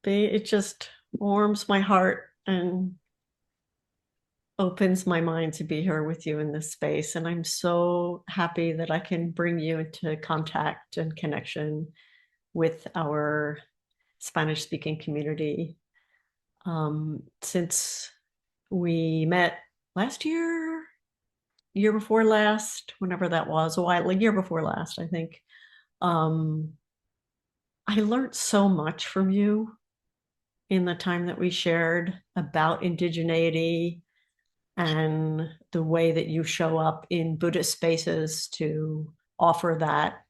It just warms my heart and opens my mind to be here with you in this space. And I'm so happy that I can bring you into contact and connection with our Spanish speaking community. Since we met last year, year before last, whenever that was, a year before last, I think. Um, I learned so much from you in the time that we shared about indigeneity and the way that you show up in Buddhist spaces to offer that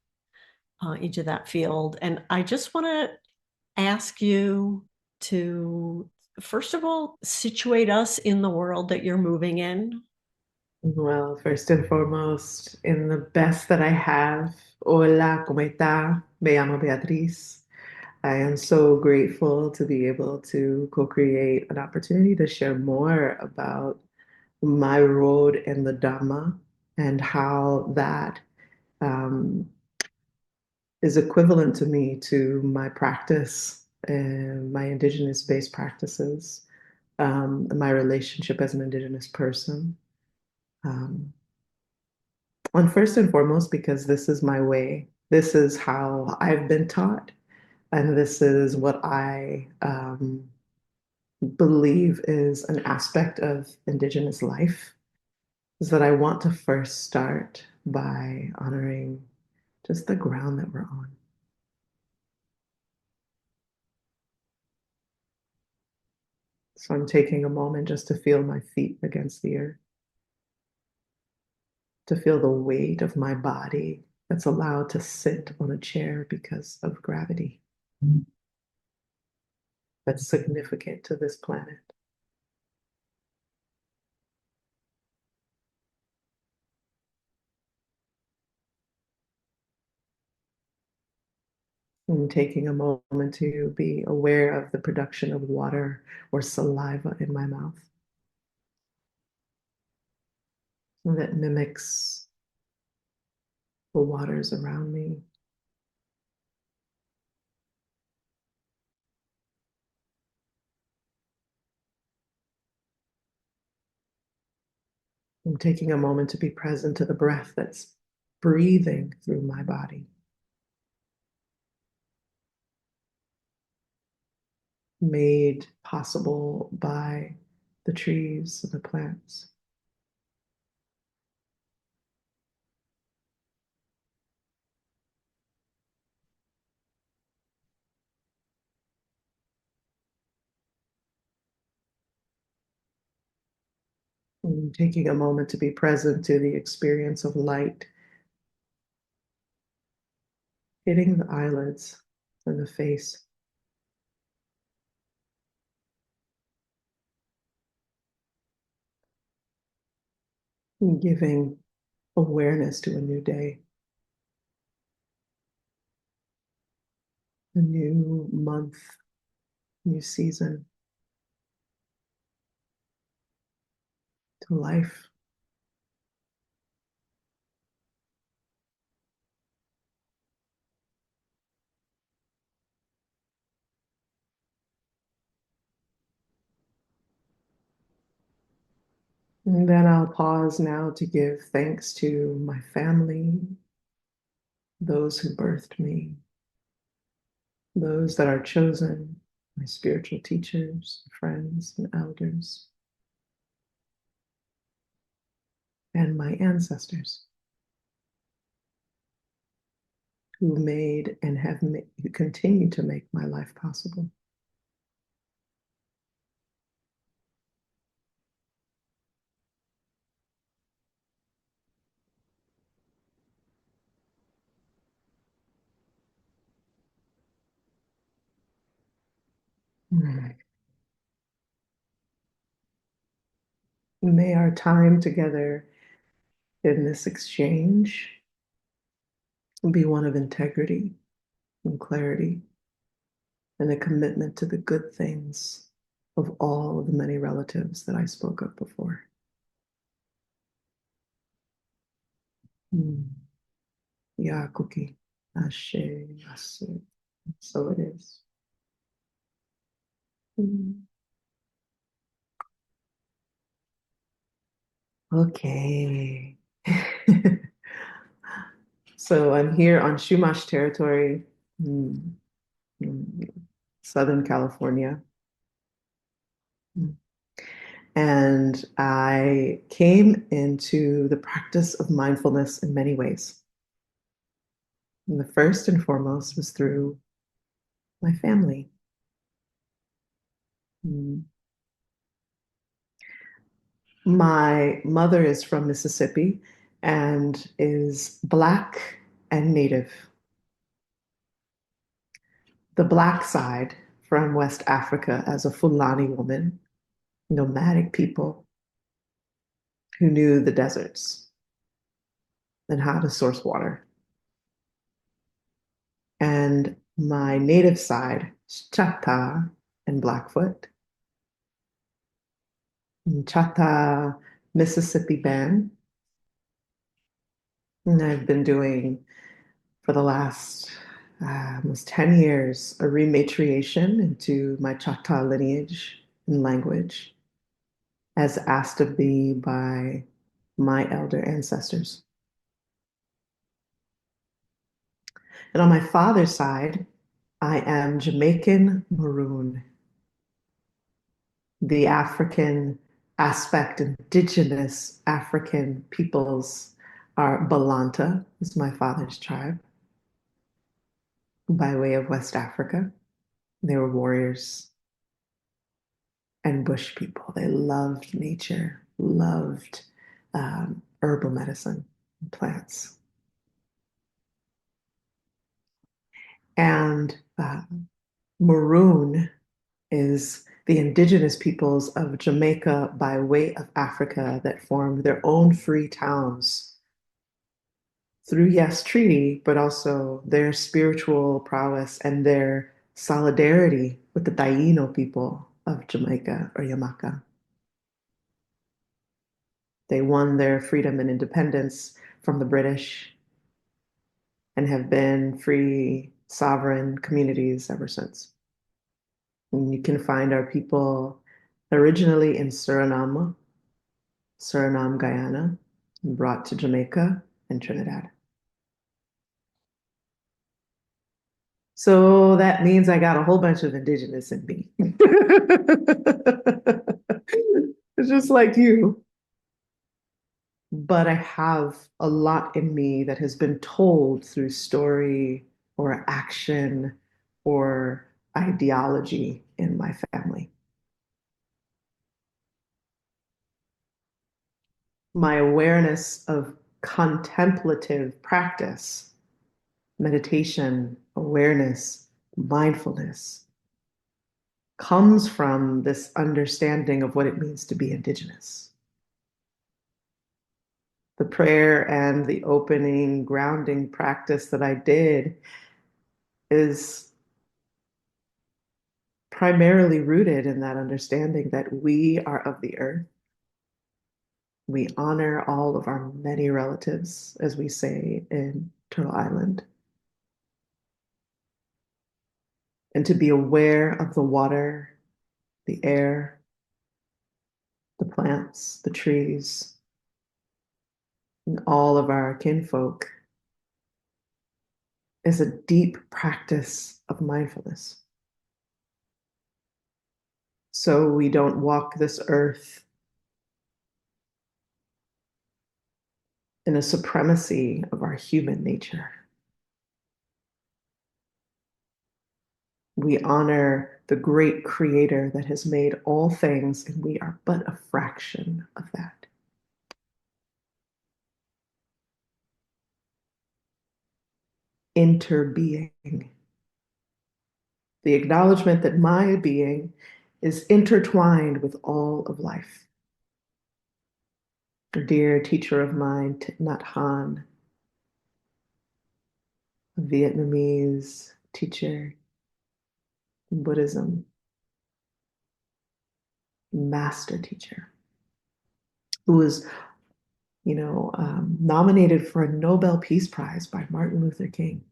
into that field. And I just want to ask you to, first of all, situate us in the world that you're moving in. Well, first and foremost, in the best that I have, hola, ¿cómo está? Me llamo Beatriz. I am so grateful to be able to co-create an opportunity to share more about my road in the Dharma and how that um, is equivalent to me to my practice and my indigenous-based practices, my relationship as an indigenous person. Um, And first and foremost, because this is my way, this is how I've been taught, and this is what I believe is an aspect of Indigenous life, is that I want to first start by honoring just the ground that we're on. So I'm taking a moment just to feel my feet against the earth, to feel the weight of my body that's allowed to sit on a chair because of gravity. That's significant to this planet. And taking a moment to be aware of the production of water or saliva in my mouth that mimics the waters around me. I'm taking a moment to be present to the breath that's breathing through my body, made possible by the trees and the plants. I'm taking a moment to be present to the experience of light hitting the eyelids and the face, and giving awareness to a new day, a new month, new season to life. And then I'll pause now to give thanks to my family, those who birthed me, those that are chosen, my spiritual teachers, friends, and elders, and my ancestors who made and who continue to make my life possible. May our time together in this exchange be one of integrity and clarity and a commitment to the good things of all of the many relatives that I spoke of before. Mm. Yeah, cookie. Ashe, ashe. So it is. Mm. Okay. So I'm here on Chumash territory, mm, mm, Southern California. Mm. And I came into the practice of mindfulness in many ways. And the first and foremost was through my family. Mm. My mother is from Mississippi and is Black and Native. The Black side from West Africa as a Fulani woman, nomadic people who knew the deserts and how to source water. And my native side, Chata and Blackfoot. Chata, Mississippi band. And I've been doing for the last almost 10 years a rematriation into my Chata lineage and language as asked of thee by my elder ancestors. And on my father's side, I am Jamaican Maroon, the African aspect, indigenous African peoples are Balanta, is my father's tribe, by way of West Africa. They were warriors and bush people. They loved nature, loved herbal medicine, plants. And Maroon is the indigenous peoples of Jamaica by way of Africa that formed their own free towns through, yes, treaty, but also their spiritual prowess and their solidarity with the Taino people of Jamaica or Yamaka. They won their freedom and independence from the British and have been free, sovereign communities ever since. And you can find our people originally in Suriname, Guyana, and brought to Jamaica and Trinidad. So that means I got a whole bunch of indigenous in me. It's just like you. But I have a lot in me that has been told through story or action or ideology in my family. My awareness of contemplative practice, meditation, awareness, mindfulness, comes from this understanding of what it means to be indigenous. The prayer and the opening grounding practice that I did is primarily rooted in that understanding that we are of the earth. We honor all of our many relatives, as we say in Turtle Island. And to be aware of the water, the air, the plants, the trees, and all of our kinfolk is a deep practice of mindfulness. So we don't walk this earth in a supremacy of our human nature. We honor the great creator that has made all things, and we are but a fraction of that. Interbeing. The acknowledgement that my being is intertwined with all of life. A dear teacher of mine, Thich Nhat Hanh, a Vietnamese teacher in Buddhism, master teacher, who was, nominated for a Nobel Peace Prize by Martin Luther King,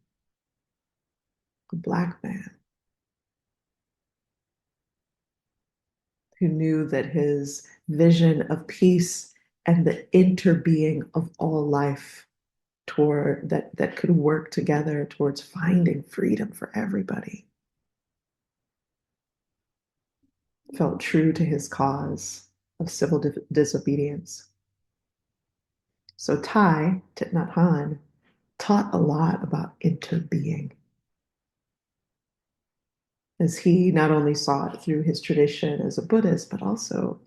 a Black man. who knew that his vision of peace and the interbeing of all life toward that could work together towards finding freedom for everybody felt true to his cause of civil disobedience. So Thich Nhat Hanh, taught a lot about interbeing, as he not only saw it through his tradition as a Buddhist, but also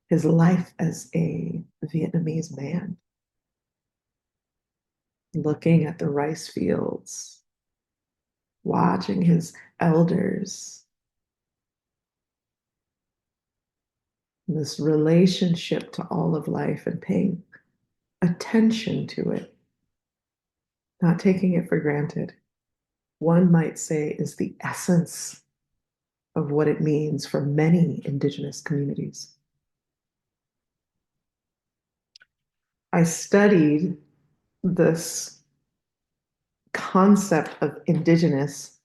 his life as a Vietnamese man, looking at the rice fields, watching his elders, this relationship to all of life and paying attention to it, not taking it for granted. One might say is the essence of what it means for many indigenous communities. I studied this concept of indigenous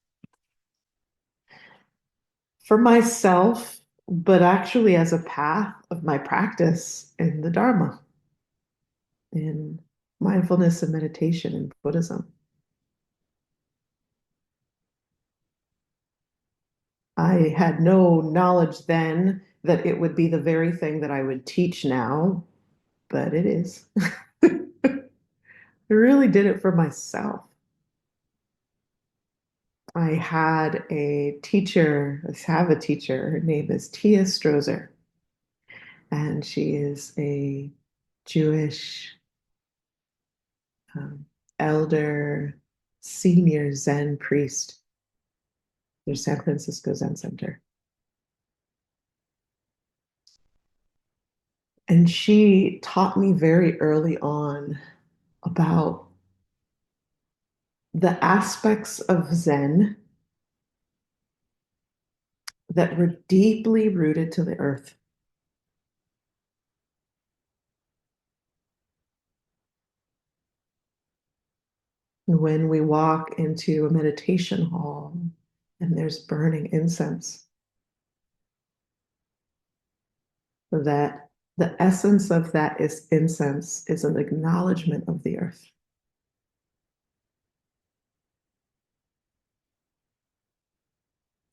for myself, but actually as a path of my practice in the Dharma, in mindfulness and meditation in Buddhism. I had no knowledge then that it would be the very thing that I would teach now, but it is. I really did it for myself. I had a teacher, I have a teacher, her name is Tia Strozer, and she is a Jewish um, elder, senior Zen priest through San Francisco Zen Center. And she taught me very early on about the aspects of Zen that were deeply rooted to the earth. When we walk into a meditation hall and there's burning incense, that the essence of that is incense is an acknowledgement of the earth.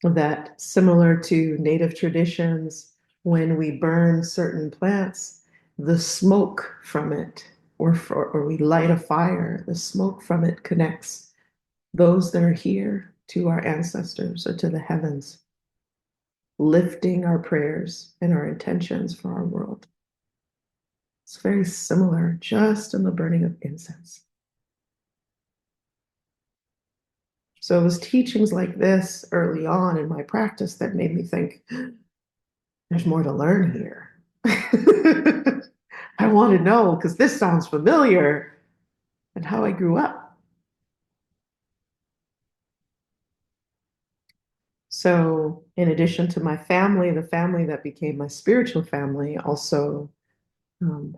That similar to native traditions, when we burn certain plants, the smoke from it, or we light a fire, the smoke from it connects those that are here to our ancestors or to the heavens, lifting our prayers and our intentions for our world. It's very similar, just in the burning of incense. So it was teachings like this early on in my practice that made me think, there's more to learn here. I want to know because this sounds familiar and how I grew up. So, in addition to my family, the family that became my spiritual family also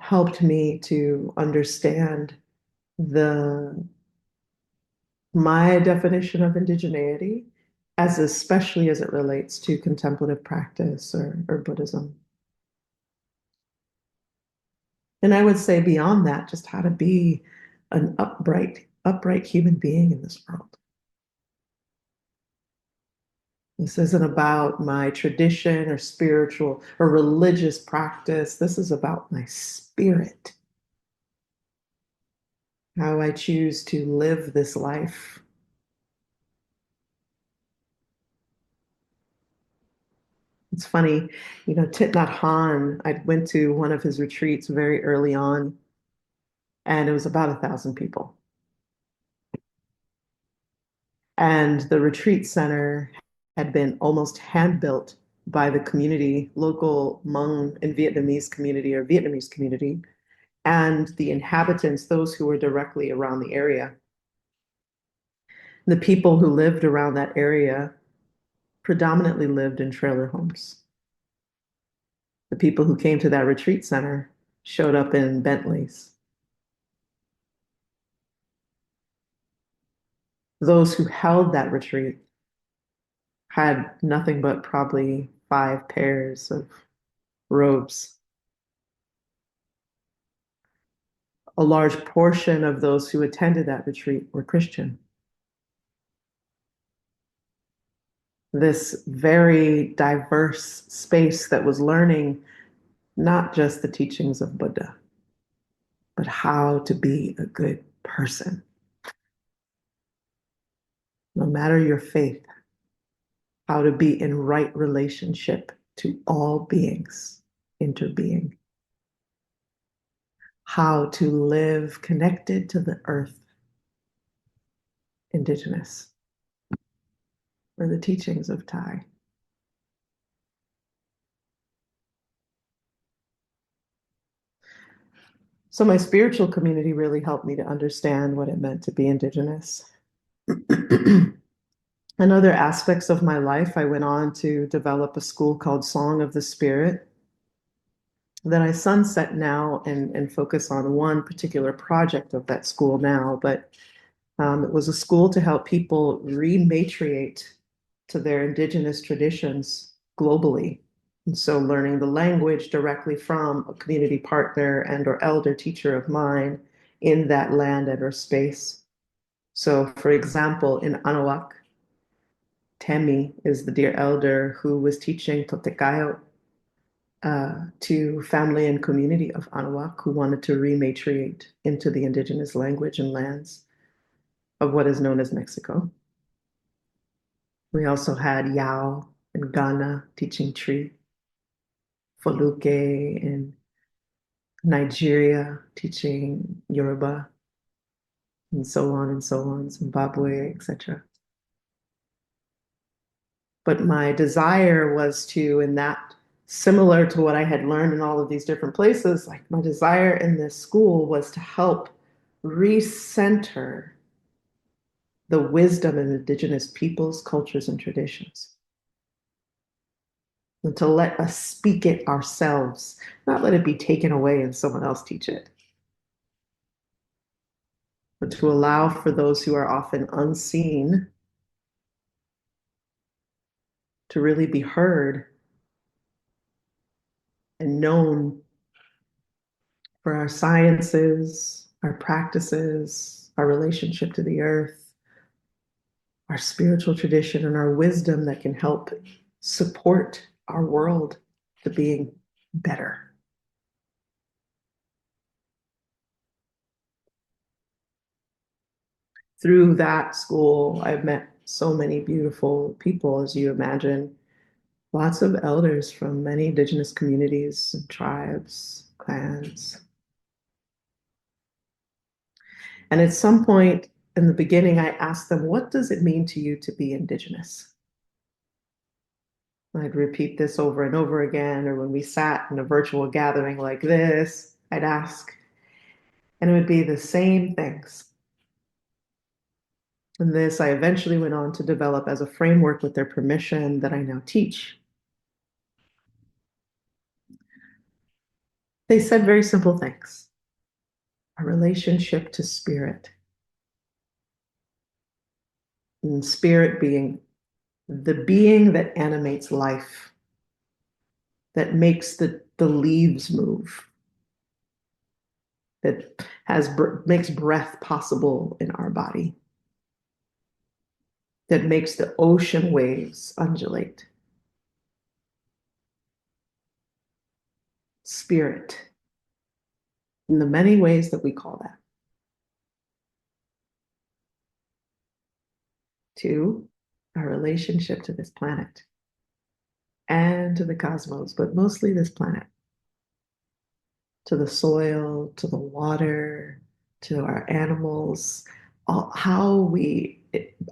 helped me to understand the my definition of indigeneity, as especially as it relates to contemplative practice or Buddhism. And I would say beyond that, just how to be an upright human being in this world. This isn't about my tradition or spiritual or religious practice. This is about my spirit, how I choose to live this life. It's funny, Thich Nhat Hanh, I went to one of his retreats very early on, and it was about 1,000 people. And the retreat center had been almost hand built by the community, local Hmong and Vietnamese community or Vietnamese community, and the inhabitants, those who were directly around the area. The people who lived around that area predominantly lived in trailer homes. The people who came to that retreat center showed up in Bentleys. Those who held that retreat had nothing but probably 5 pairs of robes. A large portion of those who attended that retreat were Christian. This very diverse space that was learning not just the teachings of Buddha, but how to be a good person. No matter your faith, how to be in right relationship to all beings, interbeing, how to live connected to the earth, indigenous, or the teachings of Thai. So my spiritual community really helped me to understand what it meant to be indigenous. In other aspects of my life, I went on to develop a school called Song of the Spirit that I sunset now and focus on one particular project of that school now. But it was a school to help people rematriate to their indigenous traditions globally. And so learning the language directly from a community partner and or elder teacher of mine in that land and or space. So for example, in Anahuac, Temi is the dear elder who was teaching Totekayo to family and community of Anahuac who wanted to rematriate into the indigenous language and lands of what is known as Mexico. We also had Yao in Ghana teaching Tree, Foluke in Nigeria teaching Yoruba, and so on, Zimbabwe, etc. But my desire was to, in that, similar to what I had learned in all of these different places, like my desire in this school was to help recenter the wisdom of indigenous peoples, cultures, and traditions. And to let us speak it ourselves, not let it be taken away and someone else teach it, but to allow for those who are often unseen to really be heard and known for our sciences, our practices, our relationship to the earth, our spiritual tradition, and our wisdom that can help support our world to being better. Through that school, I've met so many beautiful people, as you imagine, lots of elders from many indigenous communities and tribes, clans. And at some point in the beginning, I asked them, what does it mean to you to be indigenous? I'd repeat this over and over again, or when we sat in a virtual gathering like this, I'd ask, and it would be the same things. And this I eventually went on to develop as a framework with their permission that I now teach. They said very simple things. A relationship to spirit. And spirit being the being that animates life, that makes the leaves move, that makes breath possible in our body, that makes the ocean waves undulate. Spirit, in the many ways that we call that. 2, our relationship to this planet and to the cosmos, but mostly this planet, to the soil, to the water, to our animals, how we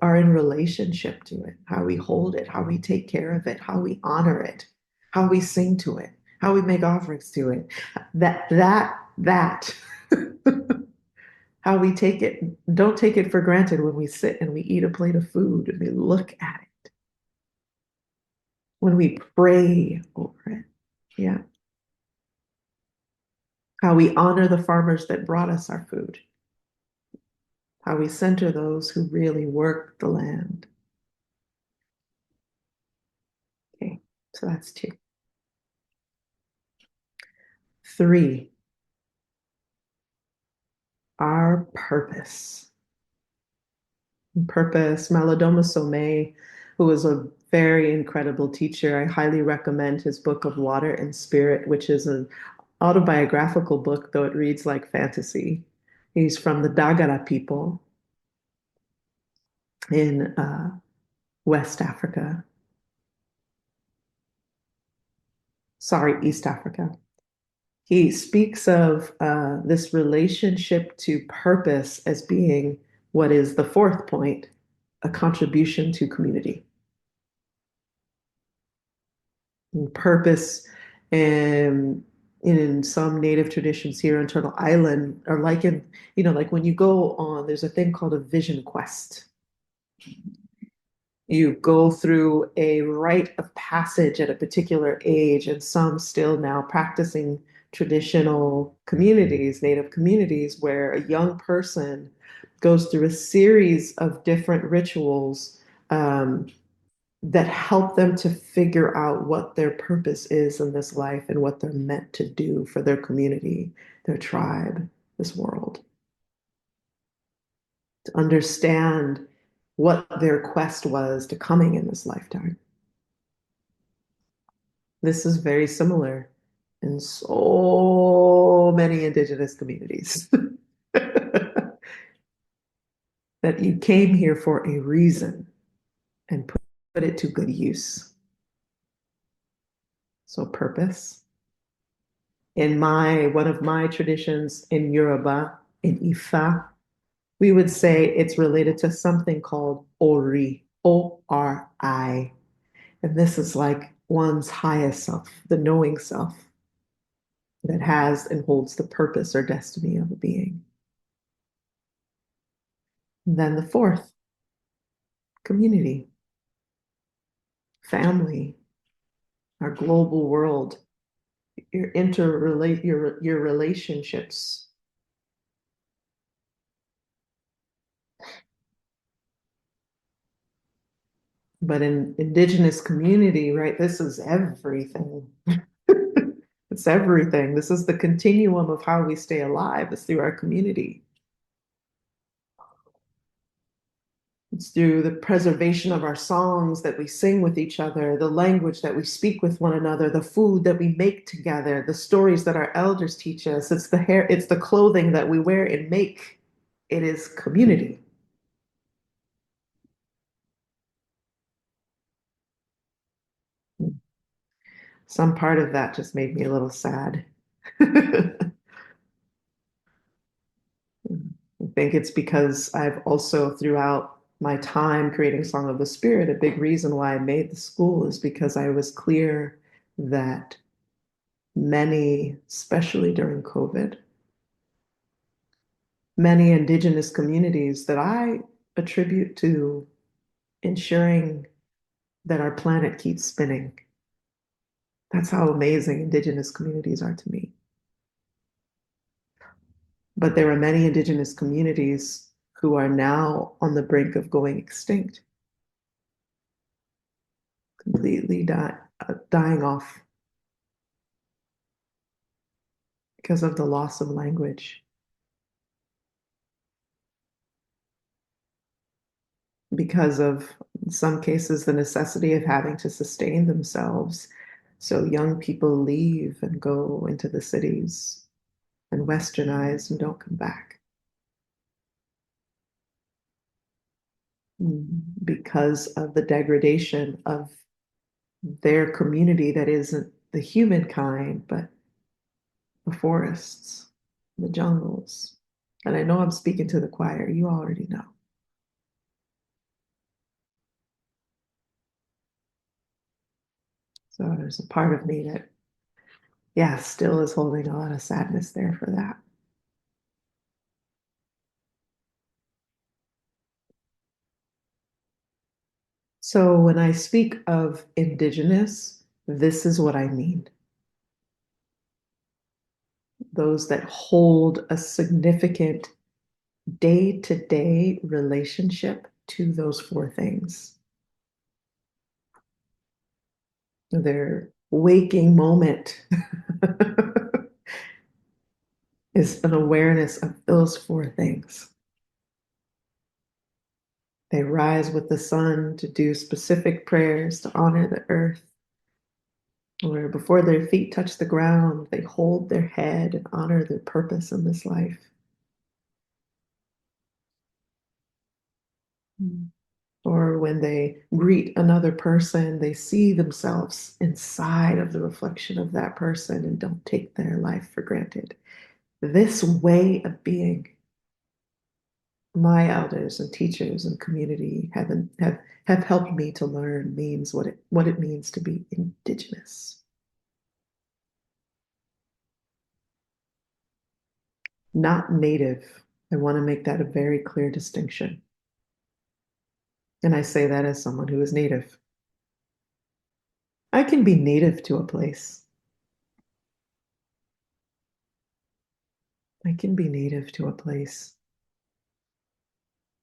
are in relationship to it, how we hold it, how we take care of it, how we honor it, how we sing to it, how we make offerings to it. That how we take it, don't take it for granted when we sit and we eat a plate of food and we look at it, when we pray over it. Yeah. How we honor the farmers that brought us our food, how we center those who really work the land. Okay. So that's two. Three, our purpose. Purpose. Malidoma Somé, who was a very incredible teacher, I highly recommend his book of Water and Spirit, which is an autobiographical book, though it reads like fantasy. He's from the Dagara people in West Africa. Sorry, East Africa. He speaks of this relationship to purpose as being what is the fourth point, a contribution to community. And purpose in some native traditions here on Turtle Island are like like when you go on, there's a thing called a vision quest. You go through a rite of passage at a particular age, and some still now practicing traditional communities, native communities, where a young person goes through a series of different rituals that help them to figure out what their purpose is in this life and what they're meant to do for their community, their tribe, this world. To understand what their quest was to coming in this lifetime. This is very similar in so many indigenous communities. That you came here for a reason and put it to good use. So purpose. In one of my traditions in Yoruba, in Ifa, we would say it's related to something called Ori, O-R-I. And this is like one's highest self, the knowing self that has and holds the purpose or destiny of a being. And then the fourth, community, family, our global world, your relationships. But in indigenous community, right, this is everything. It's everything. This is the continuum of how we stay alive. It's through our community. It's through the preservation of our songs that we sing with each other, the language that we speak with one another, the food that we make together, the stories that our elders teach us. It's the hair, it's the clothing that we wear and make. It is community. Some part of that just made me a little sad. I think it's because I've also, throughout my time creating Song of the Spirit, a big reason why I made the school is because I was clear that many, especially during COVID, many indigenous communities that I attribute to ensuring that our planet keeps spinning. That's how amazing indigenous communities are to me. But there are many indigenous communities who are now on the brink of going extinct, completely dying off because of the loss of language, because of, in some cases, the necessity of having to sustain themselves. So young people leave and go into the cities and westernize and don't come back because of the degradation of their community that isn't the humankind, but the forests, the jungles. And I know I'm speaking to the choir, you already know. So there's a part of me that, yeah, still is holding a lot of sadness there for that. So when I speak of indigenous, this is what I mean. Those that hold a significant day-to-day relationship to those four things. Their waking moment is an awareness of those four things. They rise with the sun to do specific prayers to honor the earth, or before their feet touch the ground, they hold their head and honor their purpose in this life. Or when they greet another person, they see themselves inside of the reflection of that person and don't take their life for granted. This way of being, my elders and teachers and community have helped me to learn means what it means to be indigenous. Not native. I want to make that a very clear distinction. And I say that as someone who is native. I can be native to a place. I can be native to a place.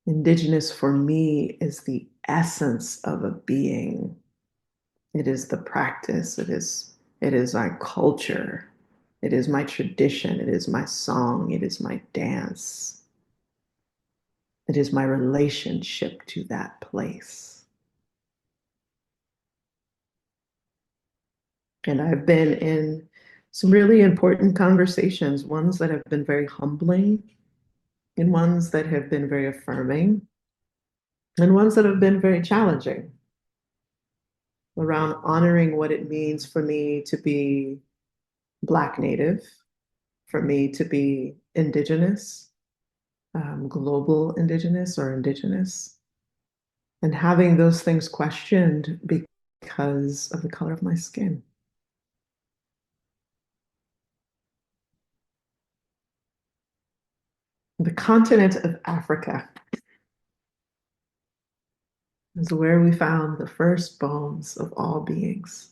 Indigenous for me is the essence of a being. It is the practice. It is my culture. It is my tradition. It is my song. It is my dance. It is my relationship to that place. And I've been in some really important conversations, ones that have been very humbling, and ones that have been very affirming, and ones that have been very challenging around honoring what it means for me to be Black Native, for me to be Indigenous, global Indigenous or Indigenous, and having those things questioned because of the color of my skin. The continent of Africa is where we found the first bones of all beings.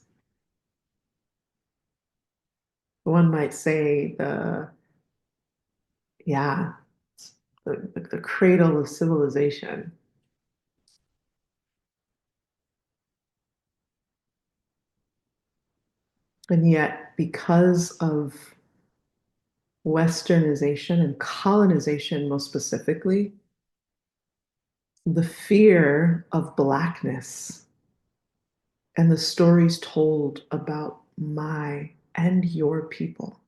One might say yeah, the cradle of civilization. And yet, because of Westernization and colonization, most specifically, the fear of Blackness and the stories told about my and your people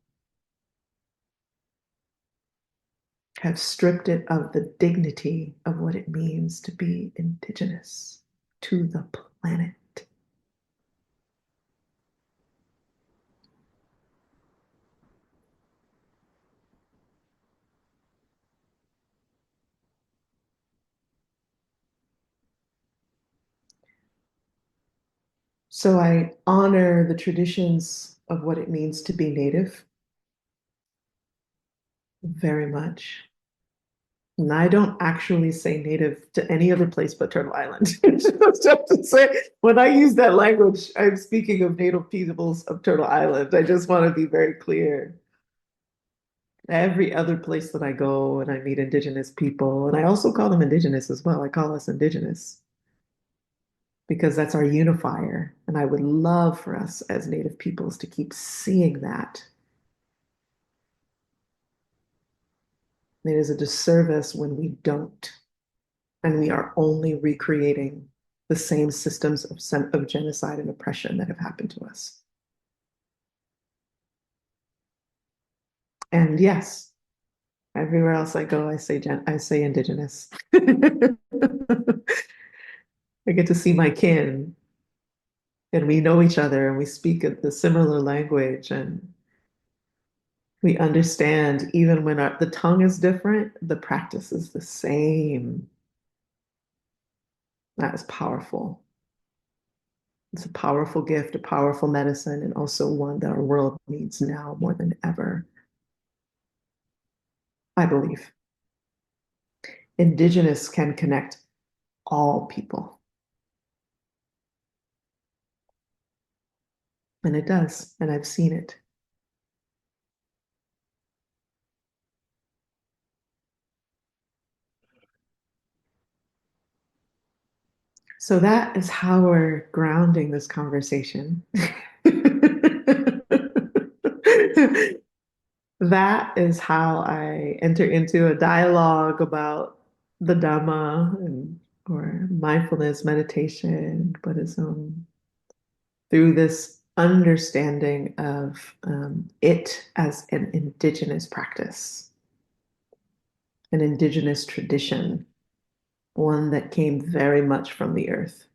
have stripped it of the dignity of what it means to be indigenous to the planet. So I honor the traditions of what it means to be Native very much. And I don't actually say native to any other place but Turtle Island. Just have to say, when I use that language, I'm speaking of native peoples of Turtle Island. I just want to be very clear. Every other place that I go and I meet indigenous people, and I also call them indigenous as well. I call us indigenous because that's our unifier. And I would love for us as native peoples to keep seeing that. It is a disservice when we don't, and we are only recreating the same systems of genocide and oppression that have happened to us. And yes, everywhere else I go, I say indigenous. I get to see my kin, and we know each other, and we speak the similar language, and we understand even when the tongue is different, the practice is the same. That is powerful. It's a powerful gift, a powerful medicine, and also one that our world needs now more than ever. I believe indigenous can connect all people. And it does, and I've seen it. So that is how we're grounding this conversation. That is how I enter into a dialogue about the Dhamma and or mindfulness, meditation, Buddhism, through this understanding of it as an indigenous practice, an indigenous tradition, one that came very much from the earth,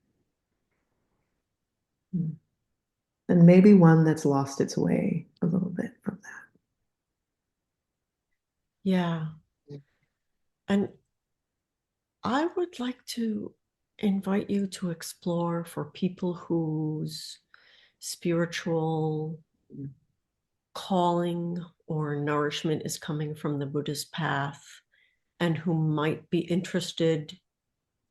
and maybe one that's lost its way a little bit from Yeah. that. And I would like to invite you to explore for people whose spiritual calling or nourishment is coming from the Buddhist path and who might be interested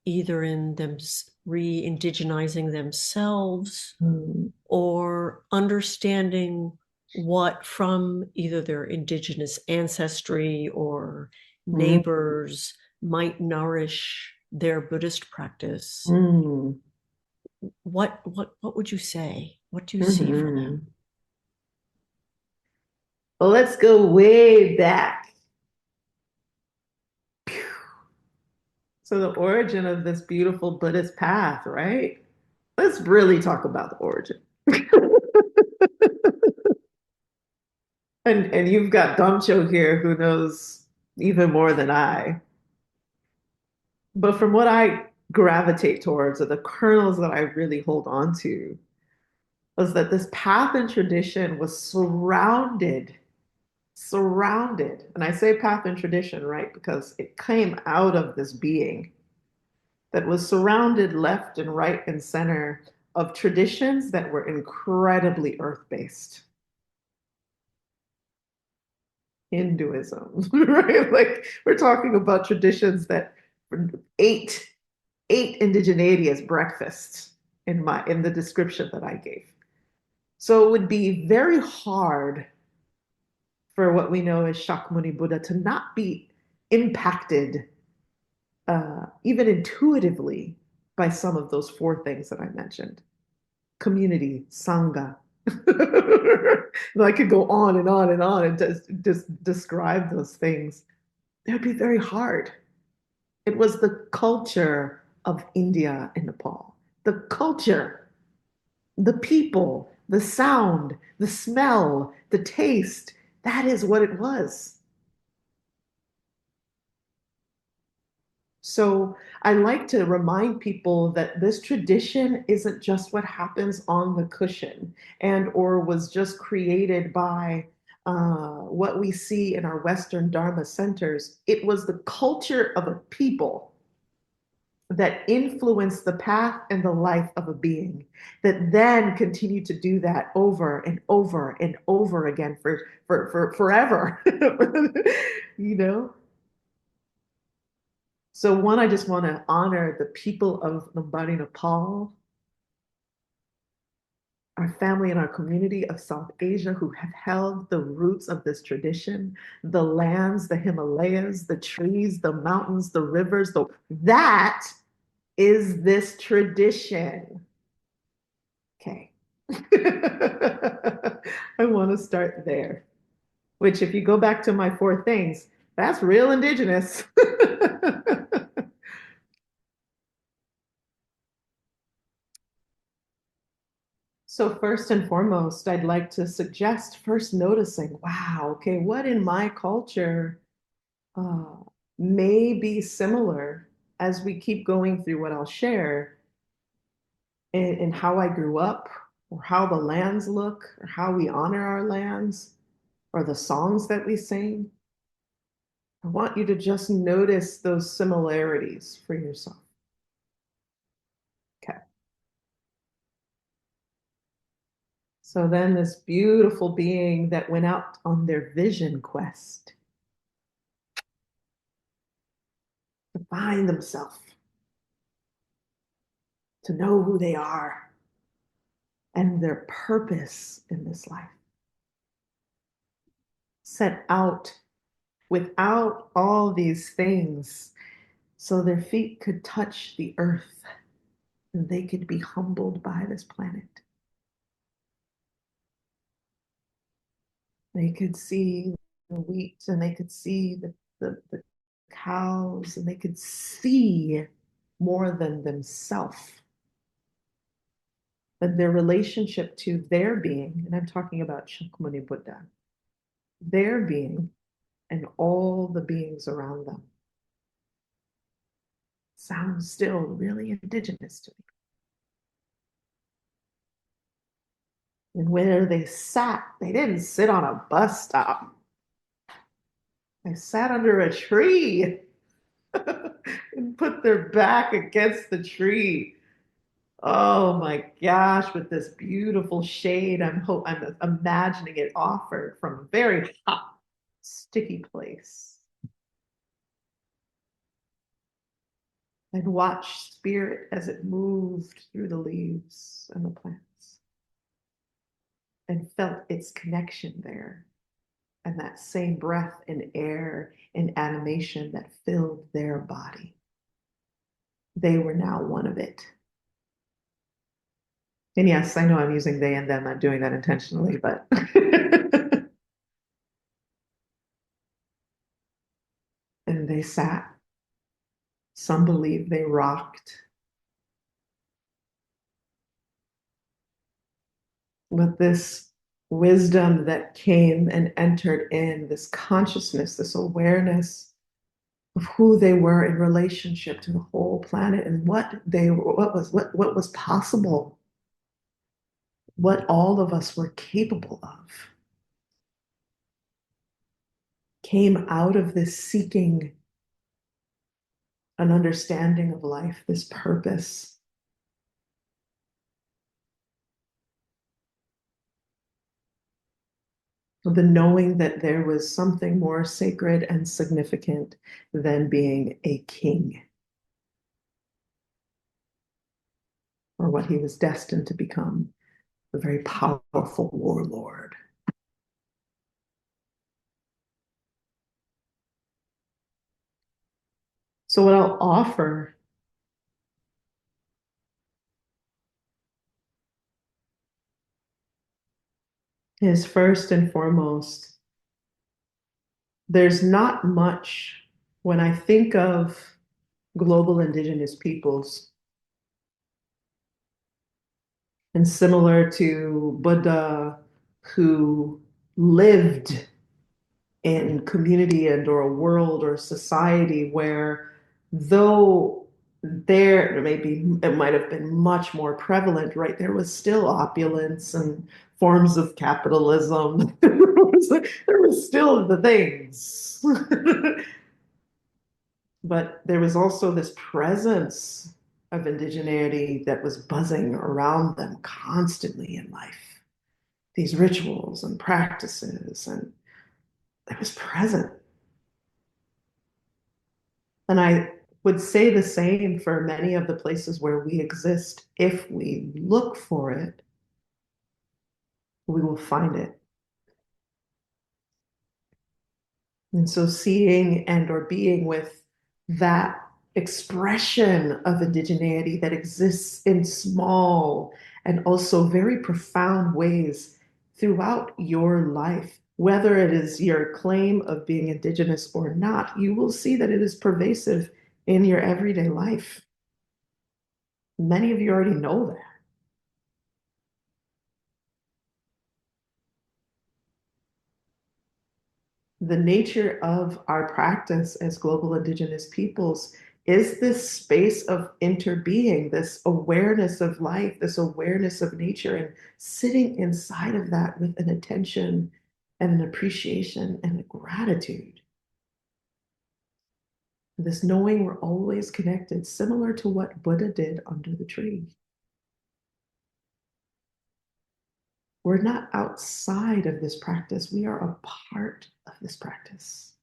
either in them re-indigenizing themselves Mm, or understanding what from either their indigenous ancestry or mm, neighbors might nourish their Buddhist practice. mm, What would you say? What do you see for mhm. them? Well, let's go way back. So the origin of this beautiful Buddhist path, right? Let's really talk about the origin. And you've got Damcho here who knows even more than I. But from what I gravitate towards, or the kernels that I really hold on to, was that this path and tradition was surrounded, and I say path and tradition, right? Because it came out of this being that was surrounded left and right and center of traditions that were incredibly earth-based. Hinduism, right? Like we're talking about traditions that ate indigeneity as breakfast in the description that I gave. So it would be very hard for what we know as Shakyamuni Buddha to not be impacted, even intuitively, by some of those four things that I mentioned: community, sangha. I could go on and on and on and just describe those things. It would be very hard. It was the culture of India and Nepal, the culture, the people, the sound, the smell, the taste. That is what it was. So I like to remind people that this tradition isn't just what happens on the cushion and or was just created by what we see in our Western Dharma centers. It was the culture of a people that influenced the path and the life of a being that then continue to do that over and over and over again for forever. you know So one, I just want to honor the people of Lambadi, Nepal, our family and our community of South Asia who have held the roots of this tradition, the lands, the Himalayas, the trees, the mountains, the rivers, that is this tradition. Okay. I want to start there, which if you go back to my four things, that's real indigenous. So first and foremost, I'd like to suggest first noticing, wow, okay, what in my culture uh, may be similar as we keep going through what I'll share in how I grew up, or how the lands look, or how we honor our lands, or the songs that we sing. I want you to just notice those similarities for yourself. Okay. So then this beautiful being that went out on their vision quest to find themselves, to know who they are and their purpose in this life. Set out without all these things so their feet could touch the earth and they could be humbled by this planet. They could see the wheat and they could see the cows and they could see more than themselves. But their relationship to their being, and I'm talking about Shakyamuni Buddha, their being and all the beings around them sounds still really indigenous to me. And where they sat, they didn't sit on a bus stop. They sat under a tree and put their back against the tree. Oh my gosh, with this beautiful shade, I'm imagining it offered from a very hot, sticky place. And watch spirit as it moved through the leaves and the plants and felt its connection there. And that same breath and air and animation that filled their body. They were now one of it. And yes, I know I'm using they and them, I'm doing that intentionally, but and they sat. Some believe they rocked. But this wisdom that came and entered in, this consciousness, this awareness of who they were in relationship to the whole planet and what was possible, what all of us were capable of, came out of this seeking an understanding of life, this purpose. The knowing that there was something more sacred and significant than being a king, or what he was destined to become, a very powerful warlord. So, what I'll offer is first and foremost, there's not much when I think of global indigenous peoples, and similar to Buddha, who lived in community and or a world or society where, though there maybe it might have been much more prevalent, right? There was still opulence and forms of capitalism. There was still the things. But there was also this presence of indigeneity that was buzzing around them constantly in life. These rituals and practices, and it was present. And I would say the same for many of the places where we exist. If we look for it, we will find it. And so seeing and or being with that expression of indigeneity that exists in small and also very profound ways throughout your life, whether it is your claim of being indigenous or not, you will see that it is pervasive in your everyday life. Many of you already know that. The nature of our practice as global indigenous peoples is this space of interbeing, this awareness of life, this awareness of nature, and sitting inside of that with an attention and an appreciation and a gratitude. This knowing we're always connected, similar to what Buddha did under the tree. We're not outside of this practice, we are a part of this practice.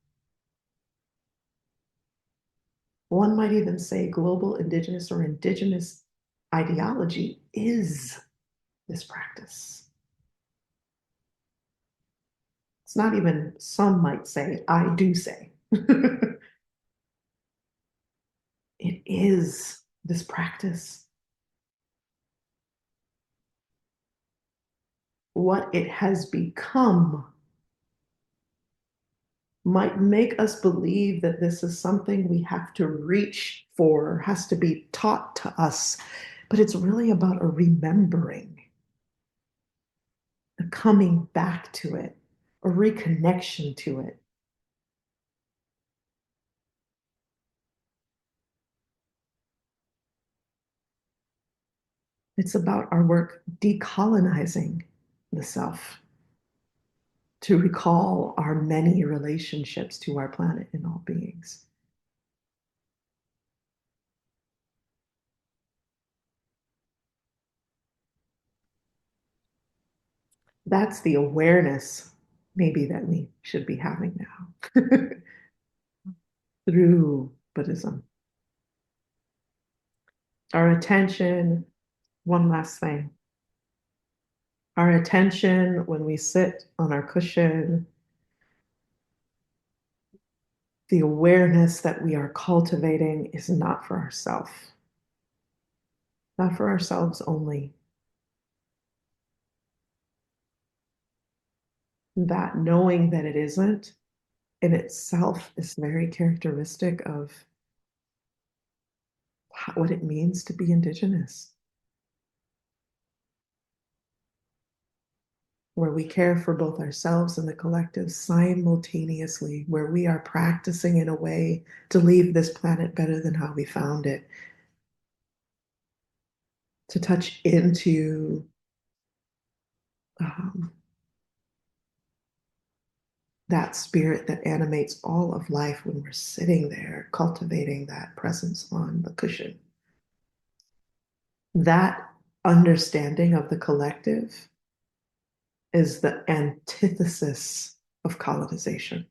One might even say global indigenous or indigenous ideology is this practice. It's not even some might say, I do say. It is this practice what it has become might make us believe that this is something we have to reach for, has to be taught to us. But it's really about a remembering, a coming back to it, a reconnection to it. It's about our work decolonizing the self to recall our many relationships to our planet and all beings. That's the awareness maybe that we should be having now through Buddhism. Our attention, one last thing. Our attention when we sit on our cushion, the awareness that we are cultivating is not for ourselves, not for ourselves only. That knowing that it isn't in itself is very characteristic of what it means to be indigenous, where we care for both ourselves and the collective simultaneously, where we are practicing in a way to leave this planet better than how we found it, to touch into um, that spirit that animates all of life when we're sitting there cultivating that presence on the cushion. That understanding of the collective is the antithesis of colonization,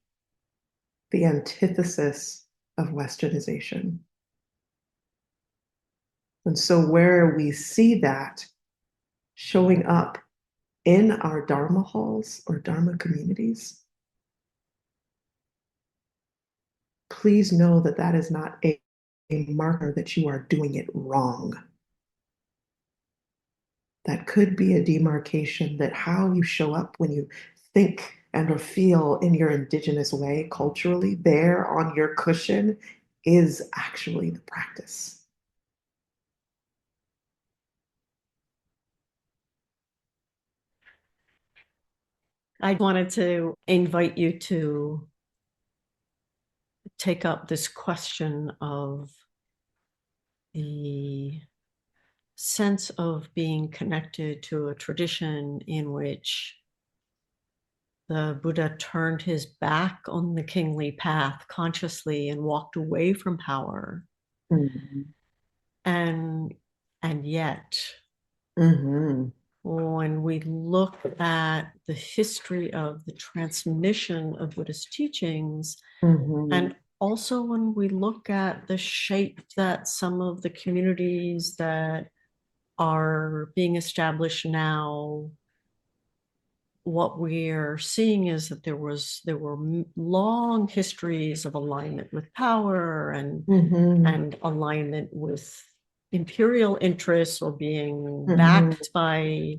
the antithesis of westernization. And so, where we see that showing up in our Dharma halls or Dharma communities, please know that that is not a marker that you are doing it wrong. That could be a demarcation that how you show up when you think and or feel in your indigenous way culturally there on your cushion is actually the practice. I wanted to invite you to take up this question of the sense of being connected to a tradition in which the Buddha turned his back on the kingly path consciously and walked away from power. Mm-hmm. And yet, Mm-hmm. when we look at the history of the transmission of Buddhist teachings, Mm-hmm. and also when we look at the shape that some of the communities that are being established now, what we're seeing is that there were long histories of alignment with power Mm-hmm. and alignment with imperial interests or being Mm-hmm. backed by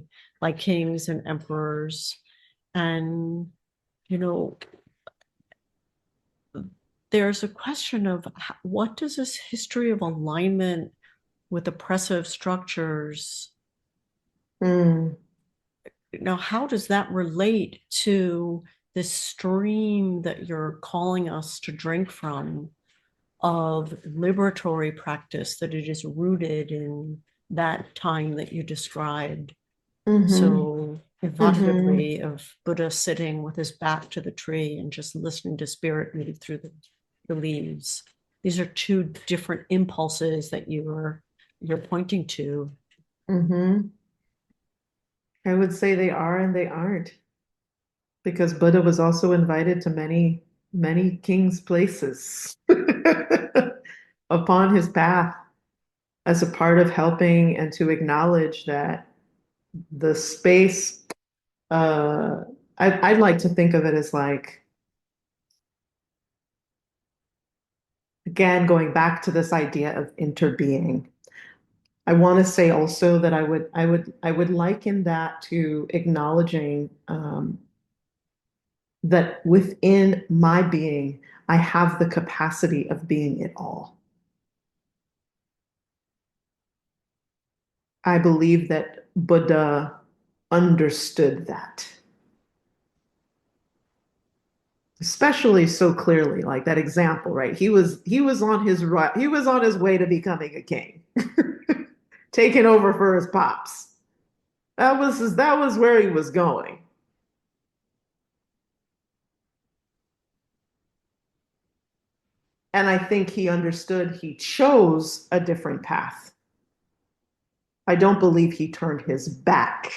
kings and emperors. And you know, there's a question of what does this history of alignment with oppressive structures, Mm. now how does that relate to this stream that you're calling us to drink from of liberatory practice, that it is rooted in that time that you described Mm-hmm. so Mm-hmm. evocatively of Buddha sitting with his back to the tree and just listening to spirit move through the leaves? These are two different impulses that you're pointing to. Mm-hmm. I would say they are and they aren't, because Buddha was also invited to many, many kings' places upon his path as a part of helping and to acknowledge that the space, uh, I'd like to think of it as like, again, going back to this idea of interbeing. I want to say also that I would liken that to acknowledging that within my being, I have the capacity of being it all. I believe that Buddha understood that, especially so clearly, like that example, right? He was on his right, he was on his way to becoming a king, taking over for his pops. That was where he was going. And I think he understood he chose a different path. I don't believe he turned his back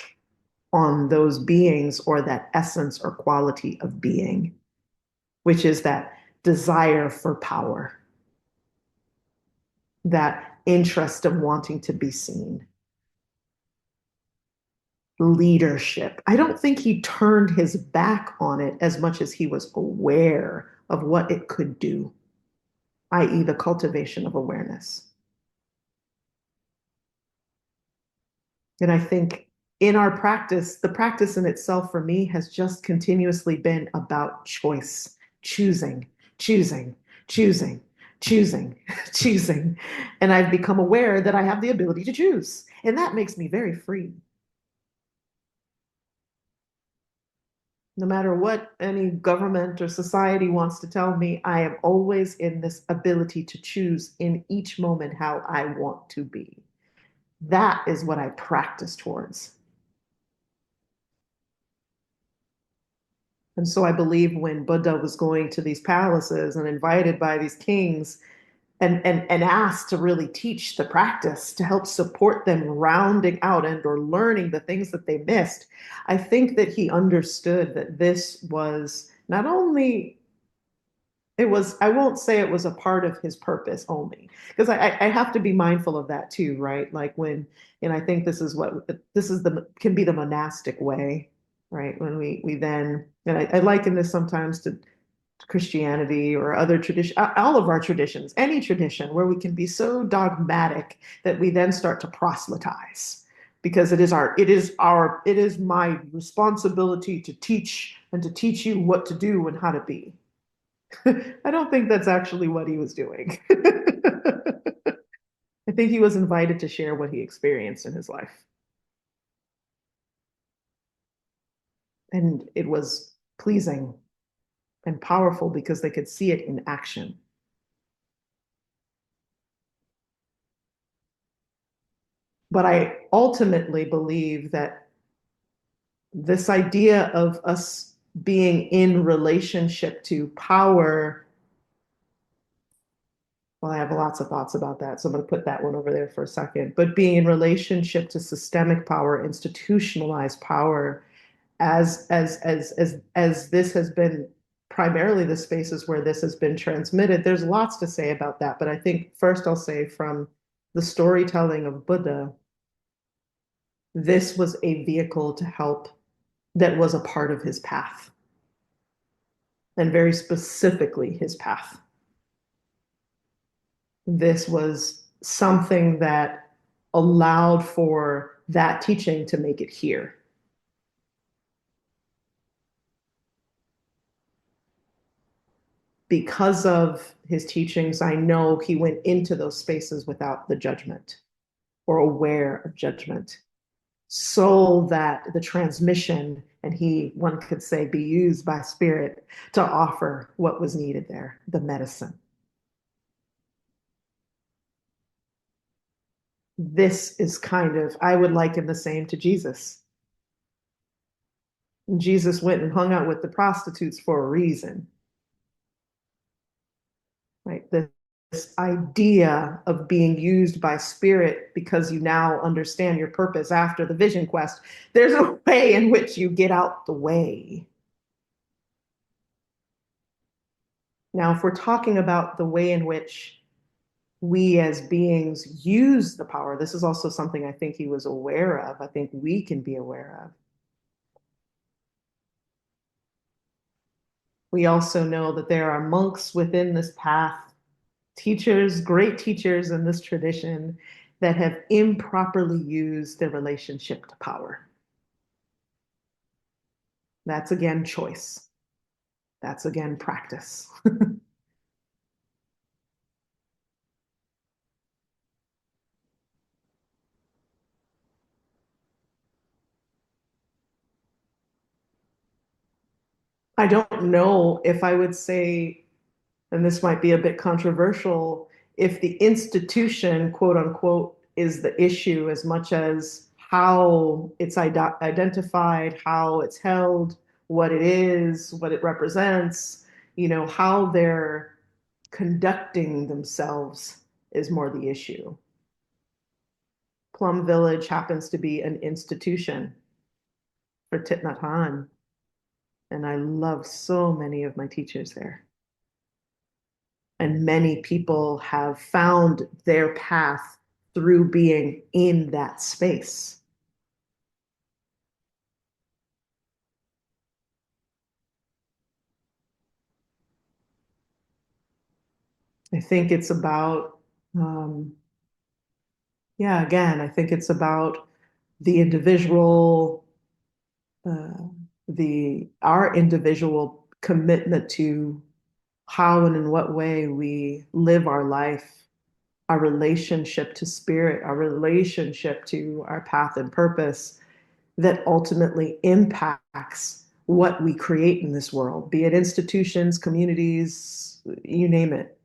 on those beings or that essence or quality of being, which is that desire for power, that interest of wanting to be seen, leadership. I don't think he turned his back on it as much as he was aware of what it could do, i.e., the cultivation of awareness. And I think in our practice, the practice in itself for me has just continuously been about choice, choosing, choosing, choosing, choosing, choosing. And I've become aware that I have the ability to choose. And that makes me very free. No matter what any government or society wants to tell me, I am always in this ability to choose in each moment how I want to be. That is what I practice towards. And so I believe when Buddha was going to these palaces and invited by these kings and asked to really teach the practice to help support them rounding out and or learning the things that they missed, I think that he understood that this was not only it was, I won't say it was a part of his purpose only, because I have to be mindful of that too, right? Like when, and I think this is can be the monastic way, right? When we then, and I liken this sometimes to Christianity or other tradition, all of our traditions, any tradition where we can be so dogmatic that we then start to proselytize because it is my responsibility to teach and to teach you what to do and how to be. I don't think that's actually what he was doing. I think he was invited to share what he experienced in his life. And it was pleasing and powerful because they could see it in action. But I ultimately believe that this idea of us being in relationship to power, well, I have lots of thoughts about that, so I'm going to put that one over there for a second. But being in relationship to systemic power, institutionalized power, as this has been primarily the spaces where this has been transmitted, there's lots to say about that. But I think first I'll say from the storytelling of Buddha, this was a vehicle to help that was a part of his path, and very specifically his path. This was something that allowed for that teaching to make it here. Because of his teachings, I know he went into those spaces without the judgment or aware of judgment, so that the transmission and he, one could say, be used by spirit to offer what was needed there, the medicine. This is kind of, I would liken the same to Jesus. Jesus went and hung out with the prostitutes for a reason, right? This idea of being used by spirit because you now understand your purpose after the vision quest. There's a way in which you get out the way. Now, if we're talking about the way in which we as beings use the power, this is also something I think he was aware of. I think we can be aware of. We also know that there are monks within this path, teachers, great teachers in this tradition, that have improperly used their relationship to power. That's again choice. That's again practice. I don't know if I would say, and this might be a bit controversial, if the institution, quote unquote, is the issue as much as how it's identified, how it's held, what it is, what it represents, how they're conducting themselves is more the issue. Plum Village happens to be an institution for Thich Nhat Hanh, and I love so many of my teachers there. And many people have found their path through being in that space. I think it's about, yeah, again, I think it's about the individual, uh, our individual commitment to how and in what way we live our life, our relationship to spirit, our relationship to our path and purpose that ultimately impacts what we create in this world, be it institutions, communities, you name it.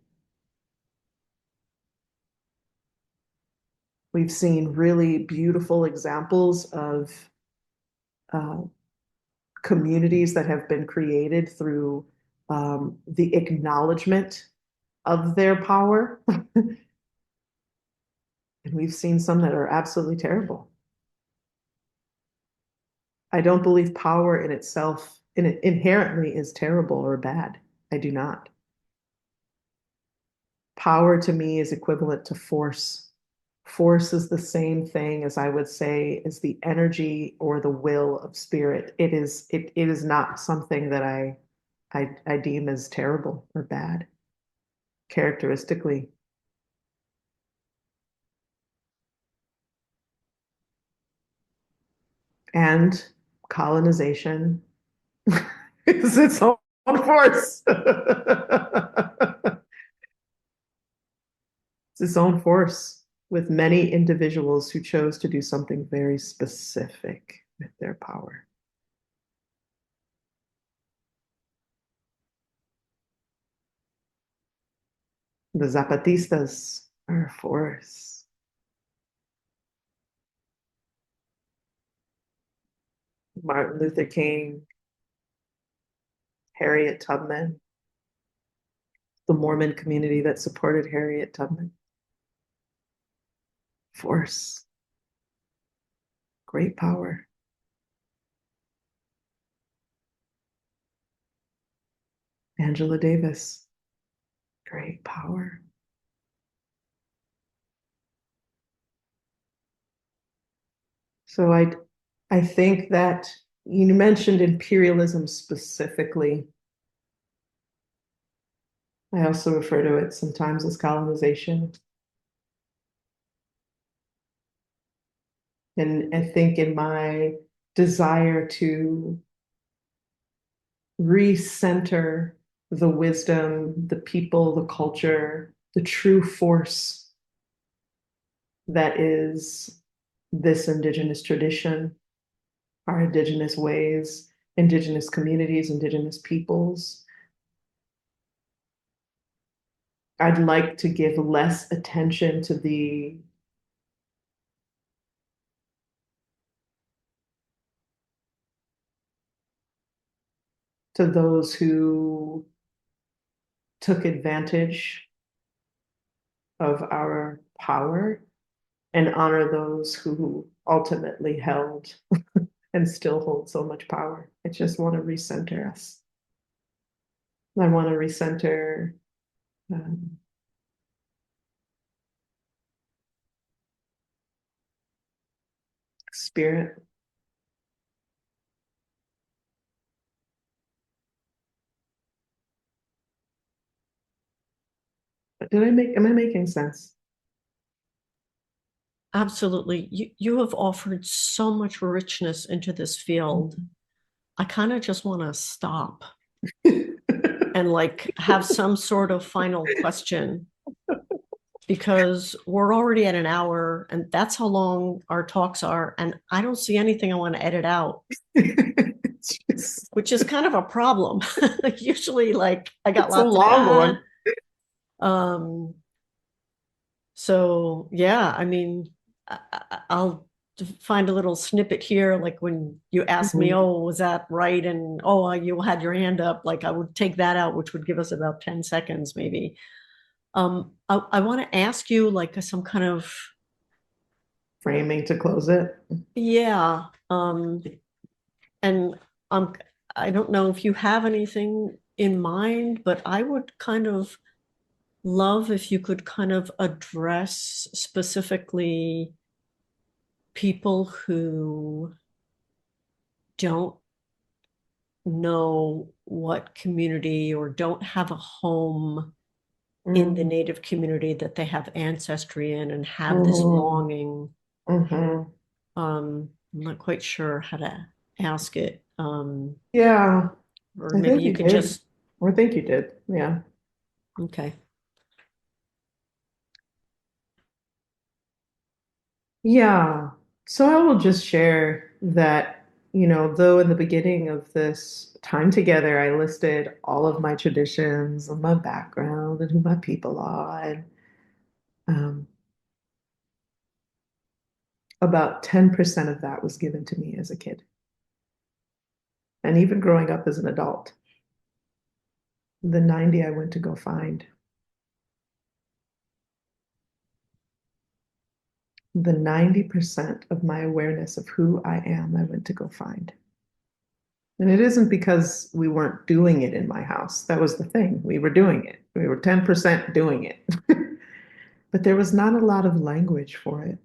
We've seen really beautiful examples of uh, communities that have been created through the acknowledgement of their power. And we've seen some that are absolutely terrible. I don't believe power in itself inherently is terrible or bad. I do not. Power to me is equivalent to force. Force is the same thing as I would say is the energy or the will of spirit. It is not something that I deem as terrible or bad characteristically. And colonization is its own force. It's its own force with many individuals who chose to do something very specific with their power. The Zapatistas are a force. Martin Luther King, Harriet Tubman, the Mormon community that supported Harriet Tubman. Force, great power. Angela Davis, great power. So I think that you mentioned imperialism specifically. I also refer to it sometimes as colonization. And I think in my desire to recenter the wisdom, the people, the culture, the true force that is this indigenous tradition, our indigenous ways, indigenous communities, indigenous peoples. I'd like to give less attention to those who took advantage of our power and honor those who ultimately held and still hold so much power. I just want to recenter us. I want to recenter spirit. Am I making sense? absolutely. You have offered so much richness into this field. I kind of just want to stop and like have some sort of final question because we're already at an hour and that's how long our talks are. And I don't see anything I want to edit out, It's which is kind of a problem. Usually, like, I got it's a lots of, long one. um, so yeah, I mean, I'll find a little snippet here, like when you asked me, Mhm. oh, was that right? And oh, you had your hand up, like I would take that out, which would give us about 10 seconds maybe. I want to ask you like some kind of, Framing to close it. yeah, and um, I don't know if you have anything in mind, but I would kind of love if you could kind of address specifically people who don't know what community or don't have a home in the Mm, native community that they have ancestry in and have this mhm, longing. mhm. I'm not quite sure how to ask it. Yeah, Or I maybe think you you can did. just, I think you did. Yeah. okay. Yeah. So I will just share that, though in the beginning of this time together, I listed all of my traditions and my background and who my people are. And um, about 10% of that was given to me as a kid. And even growing up as an adult, the 90 I went to go find. The 90% of my awareness of who I am, I went to go find. And it isn't because we weren't doing it in my house. That was the thing. We were doing it. We were 10% doing it. But there was not a lot of language for it.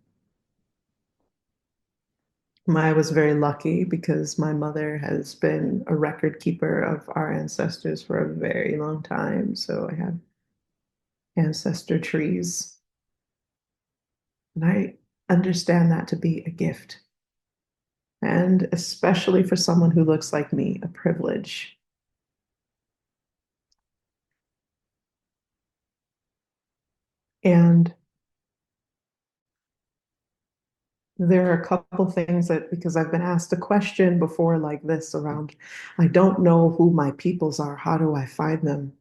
I was very lucky because my mother has been a record keeper of our ancestors for a very long time. So I have ancestor trees. And I understand that to be a gift. And especially for someone who looks like me, a privilege. And there are a couple things that, because I've been asked a question before like this around, I don't know who my peoples are. How do I find them?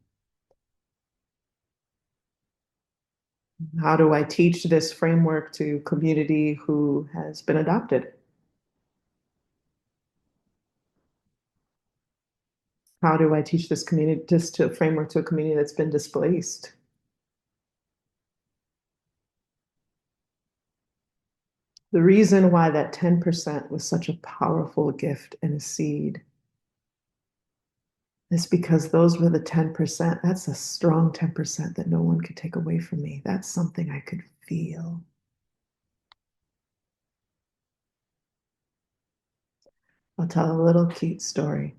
How do I teach this framework to community who has been adopted? How do I teach this community, this to framework to a community that's been displaced? The reason why that 10% was such a powerful gift and a seed is because those were the 10%. That's a strong 10% that no one could take away from me. That's something I could feel. I'll tell a little cute story.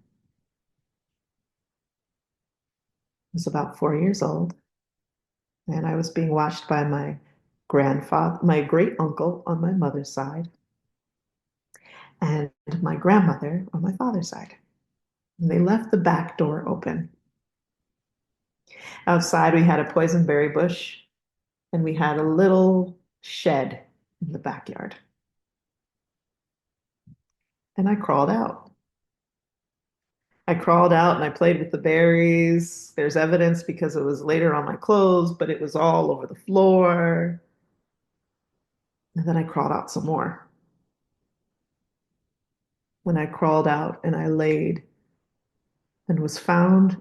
I was about 4 years old, and I was being watched by my grandfather, my great uncle on my mother's side, and my grandmother on my father's side. And they left the back door open. Outside, we had a poisonberry bush, and we had a little shed in the backyard. And I crawled out. I crawled out and I played with the berries. There's evidence because it was later on my clothes, but it was all over the floor. And then I crawled out some more. When I crawled out and I laid and was found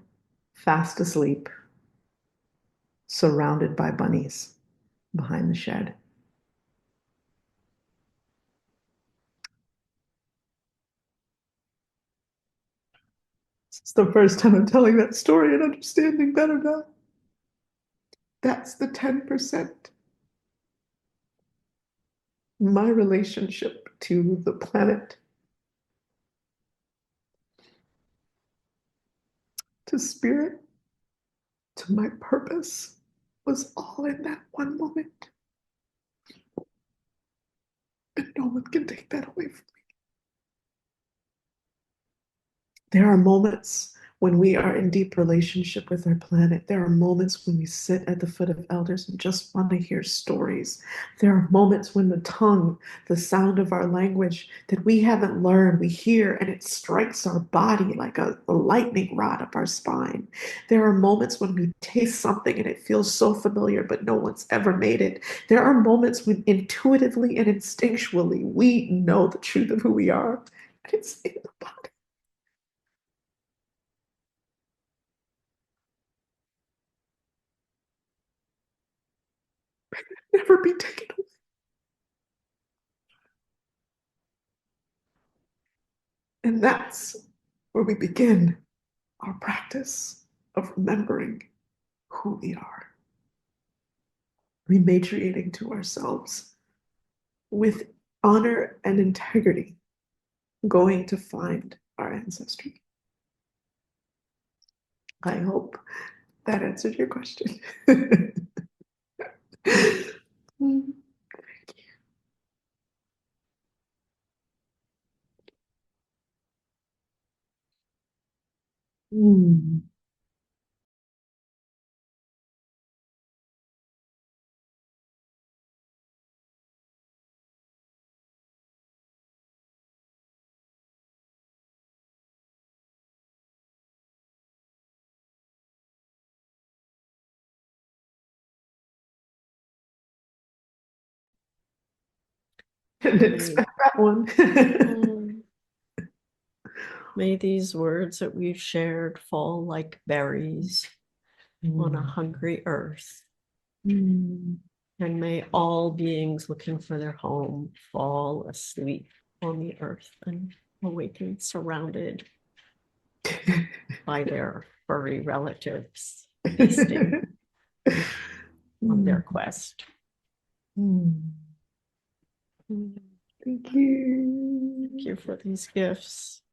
fast asleep, surrounded by bunnies behind the shed. It's the first time I'm telling that story and understanding better now. That's the 10%. My relationship to the planet, to spirit, to my purpose was all in that one moment. can take that away from me. There are moments when we are in deep relationship with our planet. There are moments when we sit at the foot of elders and just want to hear stories. There are moments when the tongue, the sound of our language that we haven't learned, we hear and it strikes our body like a lightning rod up our spine. There are moments when we taste something and it feels so familiar, but no one's ever made it. There are moments when intuitively and instinctually we know the truth of who we are. And it's in the body. Never be taken away. And that's where we begin our practice of remembering who we are, rematriating to ourselves with honor and integrity, going to find our ancestry. I hope that answered your question. Mm. Didn't expect that one. May these words that we've shared fall like berries on a hungry earth. And may all beings looking for their home fall asleep on the earth and awaken surrounded by their furry relatives feasting on their quest. Thank you. Thank you for these gifts.